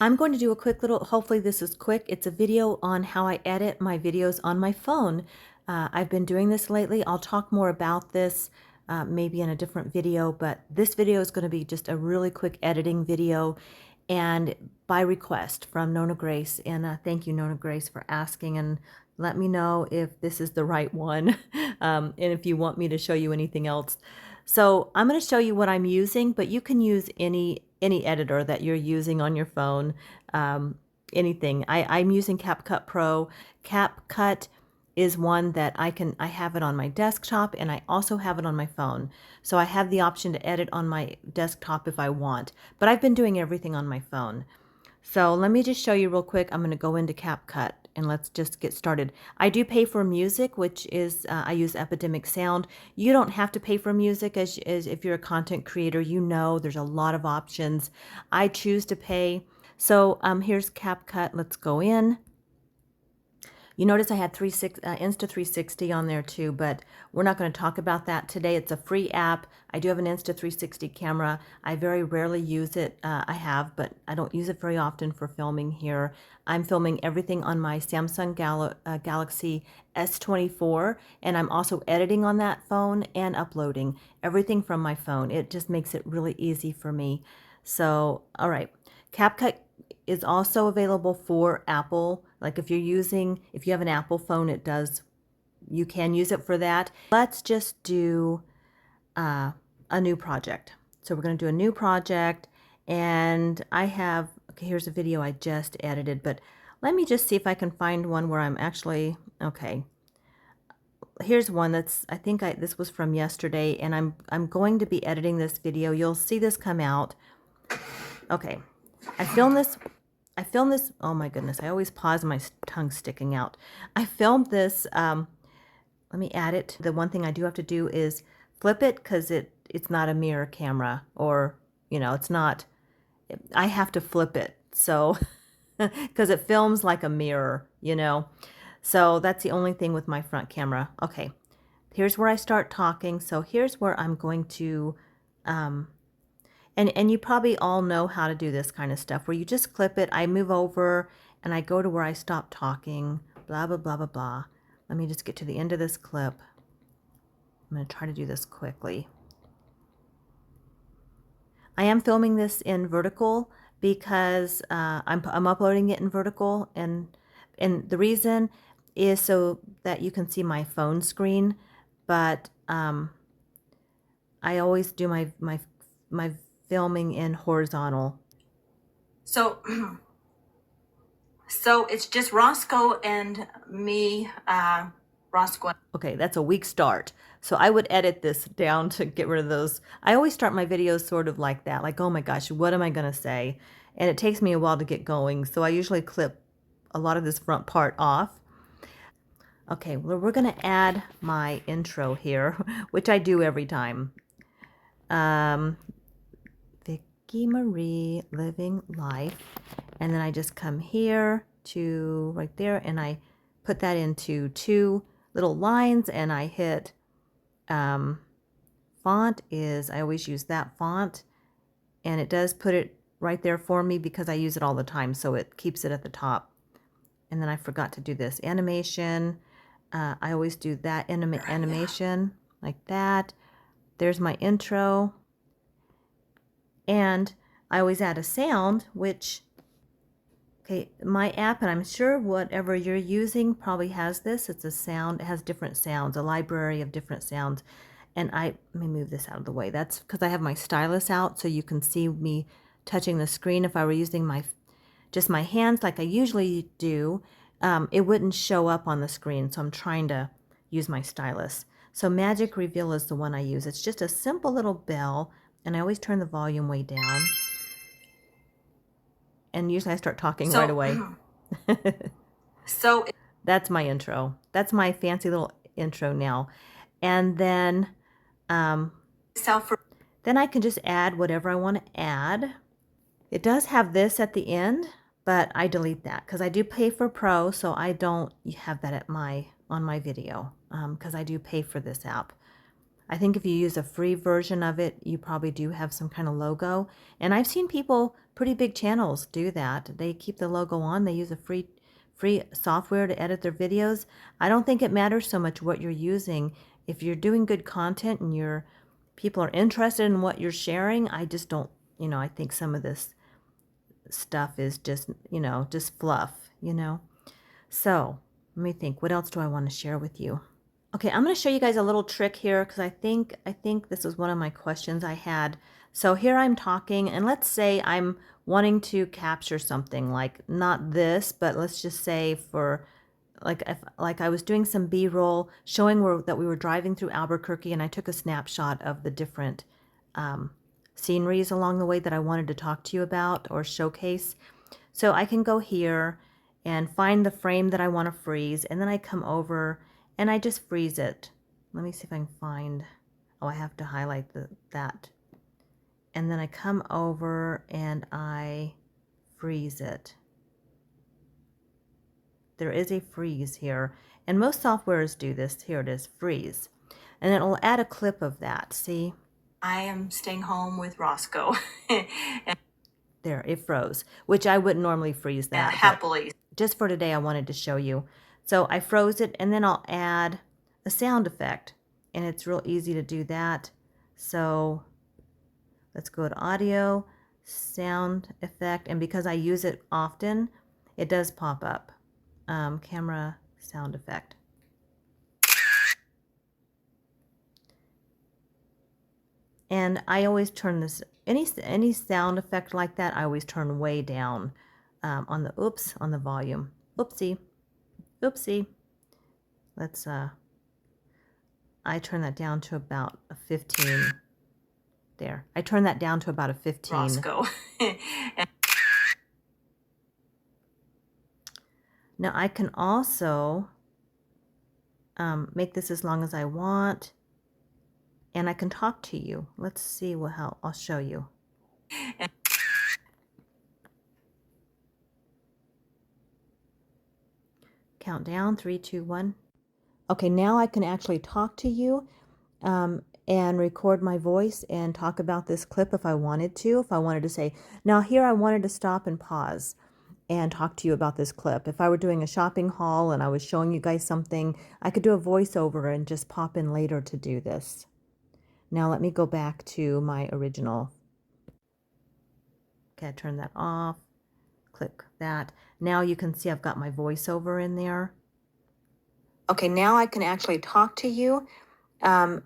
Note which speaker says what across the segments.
Speaker 1: I'm going to do a quick little, hopefully this is quick. It's a video on how I edit my videos on my phone. I've been doing this lately. I'll talk more about this maybe in a different video, but this video is going to be just a really quick editing video and by request from Nona Grace. And thank you, Nona Grace, for asking, and let me know if this is the right one and if you want me to show you anything else. So I'm going to show you what I'm using, but you can use any editor that you're using on your phone, anything. I'm using CapCut Pro. CapCut is one that I have it on my desktop and I also have it on my phone. So I have the option to edit on my desktop if I want, but I've been doing everything on my phone. So let me just show you real quick. I'm going to go into CapCut and let's just get started. I do pay for music, which is, I use Epidemic Sound. You don't have to pay for music as if you're a content creator, you know there's a lot of options. I choose to pay. So here's CapCut. Let's go in. You notice I had Insta360 on there too, but we're not going to talk about that today. It's a free app. I do have an Insta360 camera. I very rarely use it. I have, but I don't use it very often for filming here. I'm filming everything on my Samsung Galaxy S24, and I'm also editing on that phone and uploading everything from my phone. It just makes it really easy for me. So, all right. CapCut is also available for Apple. Like if you have an Apple phone, you can use it for that. Let's just do a new project. So we're going to do a new project, and okay, here's a video I just edited, but let me just see if I can find one where I'm actually, okay. Here's one this was from yesterday, and I'm going to be editing this video. You'll see this come out. Okay. I filmed this, oh my goodness, I always pause, my tongue sticking out. I filmed this, let me add it. The one thing I do have to do is flip it because it's not a mirror camera, or, it's not, I have to flip it. So, because it films like a mirror, So that's the only thing with my front camera. Okay, here's where I start talking. So here's where I'm going to, and you probably all know how to do this kind of stuff where you just clip it. I move over and I go to where I stop talking, blah, blah, blah, blah, blah. Let me just get to the end of this clip. I'm going to try to do this quickly. I am filming this in vertical because I'm uploading it in vertical, and the reason is so that you can see my phone screen, but I always do my filming in horizontal. So so it's just Roscoe and me, Roscoe. Okay, that's a weak start. So I would edit this down to get rid of those. I always start my videos sort of like that, like, oh my gosh, what am I going to say? And it takes me a while to get going. So I usually clip a lot of this front part off. Okay, well, we're going to add my intro here, which I do every time. Vicky Marie Living Life. And then I just come here to right there, and I put that into 2 little lines, and I hit font is, I always use that font, and it does put it right there for me because I use it all the time, so it keeps it at the top. And then I forgot to do this animation. I always do that animation like that. There's my intro. And I always add a sound, which, okay, my app, and I'm sure whatever you're using probably has this. It's a sound, it has different sounds, a library of different sounds. And let me move this out of the way. That's because I have my stylus out so you can see me touching the screen. If I were using just my hands like I usually do, it wouldn't show up on the screen. So I'm trying to use my stylus. So Magic Reveal is the one I use. It's just a simple little bell, and I always turn the volume way down. And usually I start talking right away. So that's my intro. That's my fancy little intro now. And then then I can just add whatever I want to add. It does have this at the end, but I delete that because I do pay for Pro, so I don't have that on my video because I do pay for this app. I think if you use a free version of it, you probably do have some kind of logo. And I've seen people, pretty big channels, do that. They keep the logo on. They use a free software to edit their videos. I don't think it matters so much what you're using. If you're doing good content and people are interested in what you're sharing, I just don't, I think some of this stuff is just, just fluff. So let me think, what else do I want to share with you? Okay, I'm going to show you guys a little trick here because I think this was one of my questions I had. So here I'm talking, and let's say I'm wanting to capture something like not this, but let's just say for like I was doing some B-roll showing that we were driving through Albuquerque, and I took a snapshot of the different sceneries along the way that I wanted to talk to you about or showcase. So I can go here and find the frame that I want to freeze, and then I come over and I just freeze it. Let me see if I can find, oh, I have to highlight that. And then I come over and I freeze it. There is a freeze here, and most softwares do this. Here it is, freeze. And then it'll add a clip of that, see? I am staying home with Roscoe. There, it froze, which I wouldn't normally freeze that. Happily. Just for today, I wanted to show you. So I froze it, and then I'll add a sound effect, and it's real easy to do that. So let's go to audio, sound effect, and because I use it often, it does pop up. Camera sound effect. And I always turn this, any sound effect like that, I always turn way down on the volume. Oopsie. Let's, I turn that down to about a 15. There. I turn that down to about a 15. Roscoe. Now I can also make this as long as I want, and I can talk to you. Let's see how I'll show you. Count down, 3, 2, 1. Okay, now I can actually talk to you and record my voice and talk about this clip if I wanted to. If I wanted to say, now here I wanted to stop and pause and talk to you about this clip. If I were doing a shopping haul and I was showing you guys something, I could do a voiceover and just pop in later to do this. Now let me go back to my original. Okay, I turn that off. Click that. Now you can see I've got my voiceover in there. Okay, now I can actually talk to you and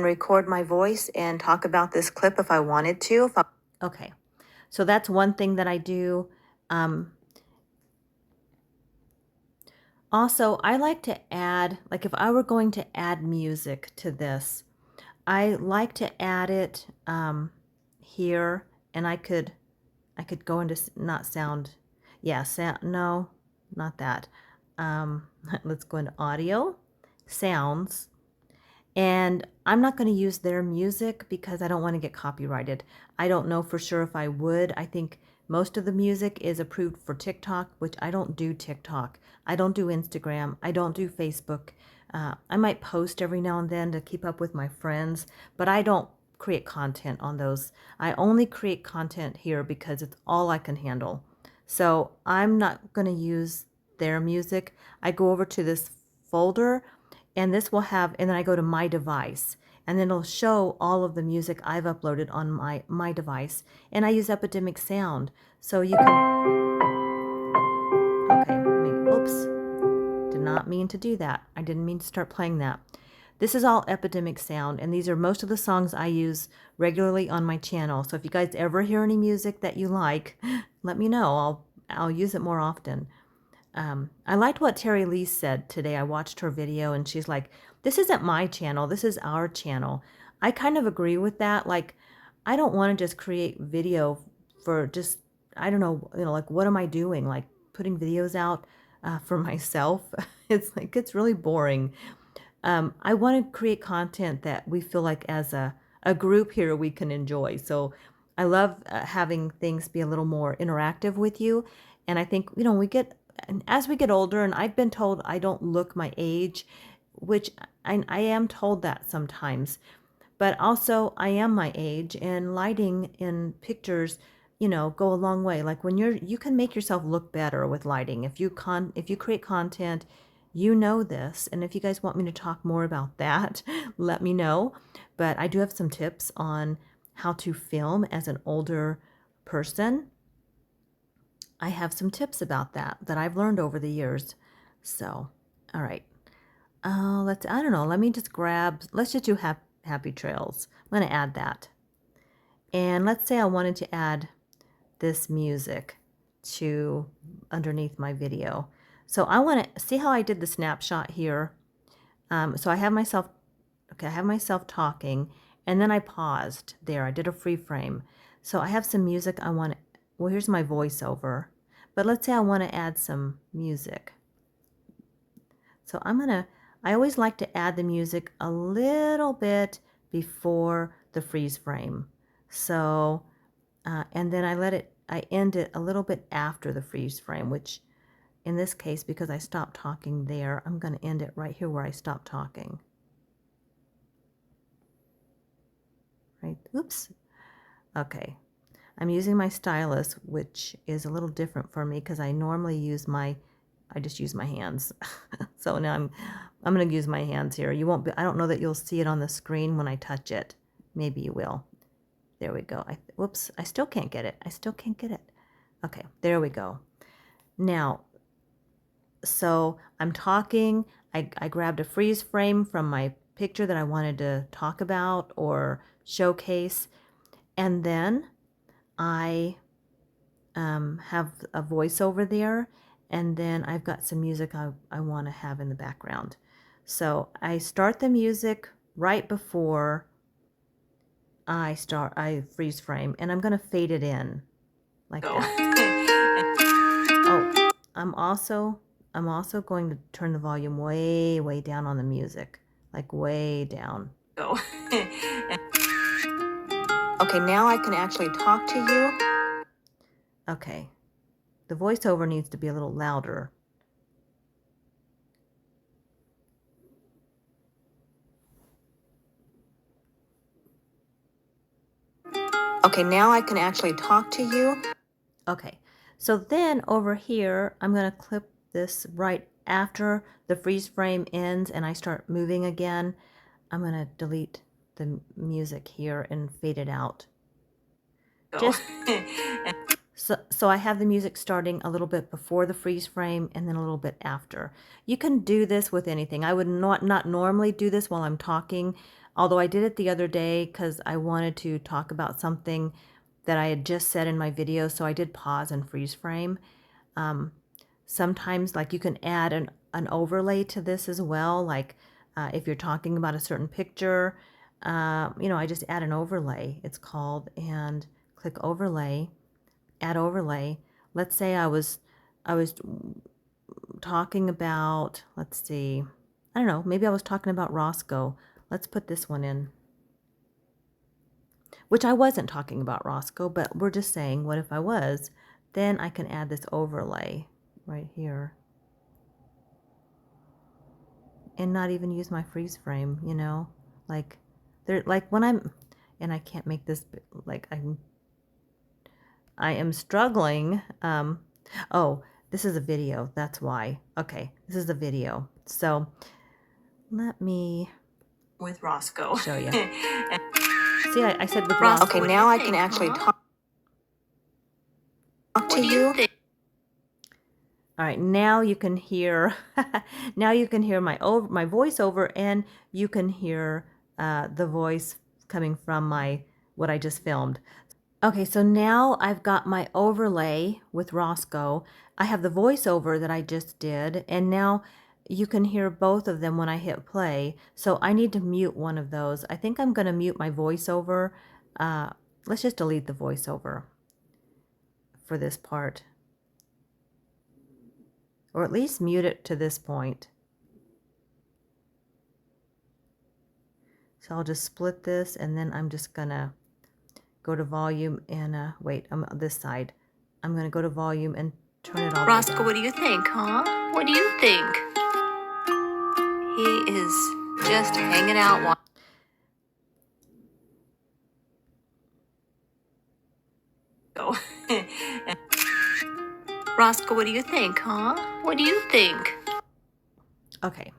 Speaker 1: record my voice and talk about this clip if I wanted to. Okay, so that's one thing that I do. Also, I like to add, like if I were going to add music to this, I like to add it here, and I could go into not sound, yeah, sound, no, not that. Let's go into audio, sounds, and I'm not going to use their music because I don't want to get copyrighted. I don't know for sure if I would. I think most of the music is approved for TikTok, which I don't do TikTok. I don't do Instagram. I don't do Facebook. I might post every now and then to keep up with my friends, but I don't create content on those. I only create content here because it's all I can handle. So I'm not going to use their music. I go over to this folder, and this will have, and then I go to my device, and then it'll show all of the music I've uploaded on my device, and I use Epidemic Sound. So you can, okay, oops, did not mean to do that. I didn't mean to start playing that. This is all Epidemic Sound, and these are most of the songs I use regularly on my channel. So if you guys ever hear any music that you like, let me know. I'll use it more often. I liked what Terry Lee said today. I watched her video, and she's like, this isn't my channel, this is our channel. I kind of agree with that. Like, I don't want to just create video for just, I don't know, like, what am I doing? Like, putting videos out for myself? It's like, it's really boring. I want to create content that we feel like as a group here we can enjoy. So I love having things be a little more interactive with you. And I think, as we get older, and I've been told I don't look my age, which I am told that sometimes. But also I am my age, and lighting in pictures, you know, go a long way. Like when you can make yourself look better with lighting. If you create content, you know this. And if you guys want me to talk more about that, let me know. But I do have some tips on how to film as an older person. I have some tips about that I've learned over the years. So, all right. I don't know, let's just do happy trails. I'm going to add that. And let's say I wanted to add this music to underneath my video. So I want to see how I did the snapshot here. So I have myself talking, and then I paused there. I did a free frame. So I have some music well, here's my voiceover. But let's say I want to add some music. So I always like to add the music a little bit before the freeze frame. So, and then I end it a little bit after the freeze frame, which in this case, because I stopped talking there, I'm going to end it right here where I stopped talking. Right, oops. Okay, I'm using my stylus, which is a little different for me because I normally I just use my hands. So now I'm going to use my hands here. I don't know that you'll see it on the screen when I touch it. Maybe you will. There we go. Whoops, I still can't get it. Okay, there we go. Now, so I'm talking. I grabbed a freeze frame from my picture that I wanted to talk about or showcase. And then I have a voiceover there. And then I've got some music I want to have in the background. So I start the music right before I freeze frame, and I'm going to fade it in like that. Oh, I'm also going to turn the volume way, way down on the music, like way down. Okay, now I can actually talk to you. Okay. The voiceover needs to be a little louder. Okay, now I can actually talk to you. Okay, so then over here, I'm going to clip this right after the freeze frame ends and I start moving again. I'm going to delete the music here and fade it out. Just so I have the music starting a little bit before the freeze frame and then a little bit after. You can do this with anything. I would not normally do this while I'm talking, although I did it the other day because I wanted to talk about something that I had just said in my video, so I did pause and freeze frame. Sometimes, like, you can add an overlay to this as well, like if you're talking about a certain picture, you know, I just add an overlay, it's called, and click overlay, add overlay. Let's say I was talking about, let's see, I don't know, maybe I was talking about Roscoe. Let's put this one in. Which I wasn't talking about Roscoe, but we're just saying, what if I was? Then I can add this overlay right here. And not even use my freeze frame, you know? Like when and I can't make this, like I am struggling. Oh, this is a video, that's why. Okay, this is a video. So let me
Speaker 2: with Roscoe
Speaker 1: show you. See, I said with Roscoe. Okay, now I can actually talk to you. All right, now you can hear now you can hear my voiceover, and you can hear the voice coming from what I just filmed. Okay, so now I've got my overlay with Roscoe. I have the voiceover that I just did, and now you can hear both of them when I hit play. So I need to mute one of those. I think I'm going to mute my voiceover. Let's just delete the voiceover for this part. Or at least mute it to this point. So I'll just split this, and then I'm just going to go to volume and, wait, I'm on this side. I'm going to go to volume and turn it all
Speaker 2: Roscoe,
Speaker 1: down.
Speaker 2: what do you think, huh? What do you think? He is just hanging out. Roscoe, what do you think, huh? What do you think?
Speaker 1: Okay,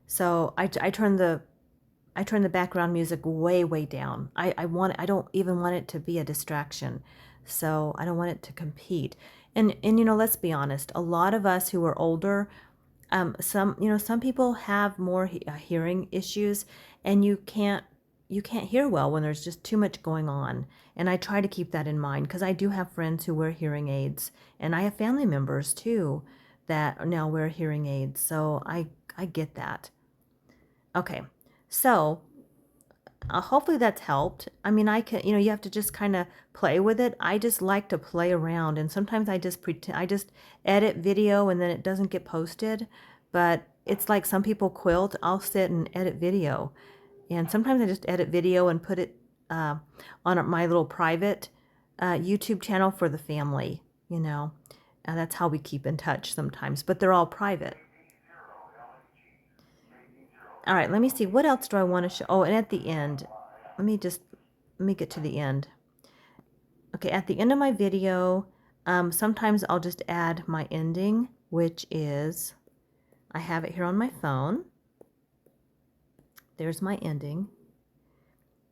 Speaker 1: so I turned the background music way down. I don't even want it to be a distraction. So I don't want it to compete. And you know, let's be honest, a lot of us who are older, some people have more hearing issues, and you can't hear well when there's just too much going on. And I try to keep that in mind because I do have friends who wear hearing aids, and I have family members too that now wear hearing aids. So I get that. Okay. So hopefully that's helped. I mean, you have to just kind of play with it. I just like to play around, and sometimes I just pretend, I just edit video and then it doesn't get posted. But it's like some people quilt, I'll sit and edit video. And sometimes I just edit video and put it on my little private YouTube channel for the family, you know. And that's how we keep in touch sometimes, but they're all private. All right, let me see. What else do I want to show? Oh, and at the end, let me get to the end. Okay, at the end of my video, sometimes I'll just add my ending, which is, I have it here on my phone. There's my ending.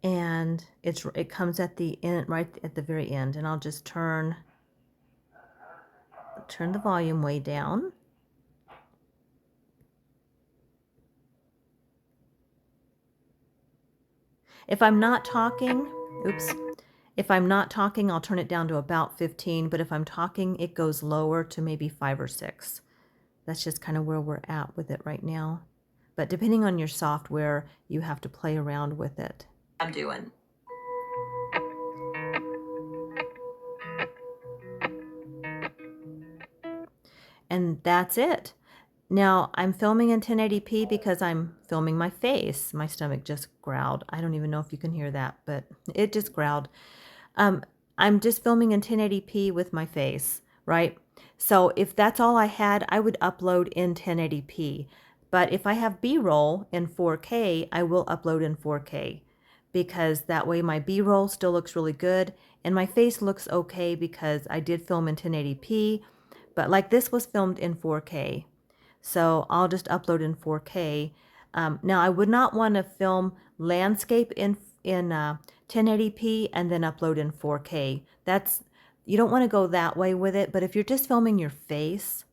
Speaker 1: And it comes at the end, right at the very end. And I'll just turn the volume way down. If I'm not talking, if I'm not talking, I'll turn it down to about 15, but if I'm talking, it goes lower to maybe 5 or 6. That's just kind of where we're at with it right now. But depending on your software, you have to play around with it.
Speaker 2: I'm doing.
Speaker 1: And that's it. Now, I'm filming in 1080p because I'm filming my face. My stomach just growled. I don't even know if you can hear that, but it just growled. I'm just filming in 1080p with my face, right? So if that's all I had, I would upload in 1080p. But if I have B-roll in 4K, I will upload in 4K because that way my B-roll still looks really good and my face looks okay because I did film in 1080p, but like this was filmed in 4K. So I'll just upload in 4K. Now I would not want to film landscape in 1080p and then upload in 4K. You don't want to go that way with it, but if you're just filming your face,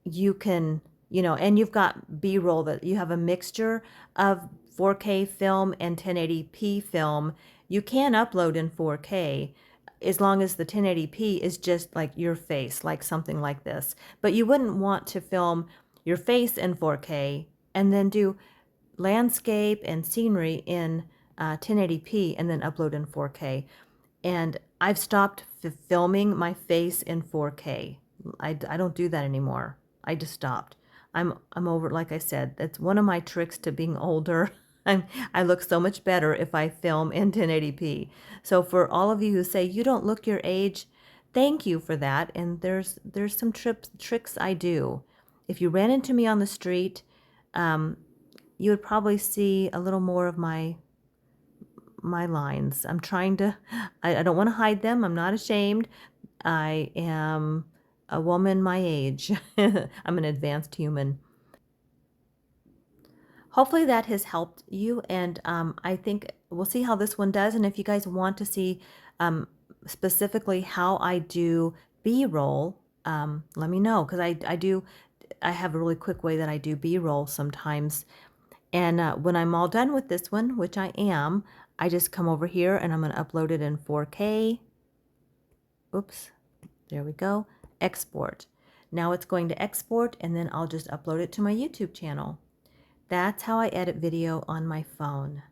Speaker 1: you can, and you've got B-roll that you have a mixture of 4K film and 1080p film, you can upload in 4K as long as the 1080p is just like your face, like something like this. But you wouldn't want to film your face in 4K and then do landscape and scenery in 1080p and then upload in 4K. And I've stopped filming my face in 4K. I don't do that anymore. I just stopped. I'm over, like I said, that's one of my tricks to being older. I look so much better if I film in 1080p. So for all of you who say you don't look your age, thank you for that. And there's some tricks I do. If you ran into me on the street, you would probably see a little more of my lines. I'm trying to, I don't want to hide them. I'm not ashamed. I am a woman my age. I'm an advanced human. Hopefully that has helped you, and I think we'll see how this one does. And if you guys want to see specifically how I do B-roll, let me know, because I have a really quick way that I do B-roll sometimes. And when I'm all done with this one, which I am, I just come over here and I'm going to upload it in 4K. Oops, there we go. Export. Now it's going to export, and then I'll just upload it to my YouTube channel. That's how I edit video on my phone.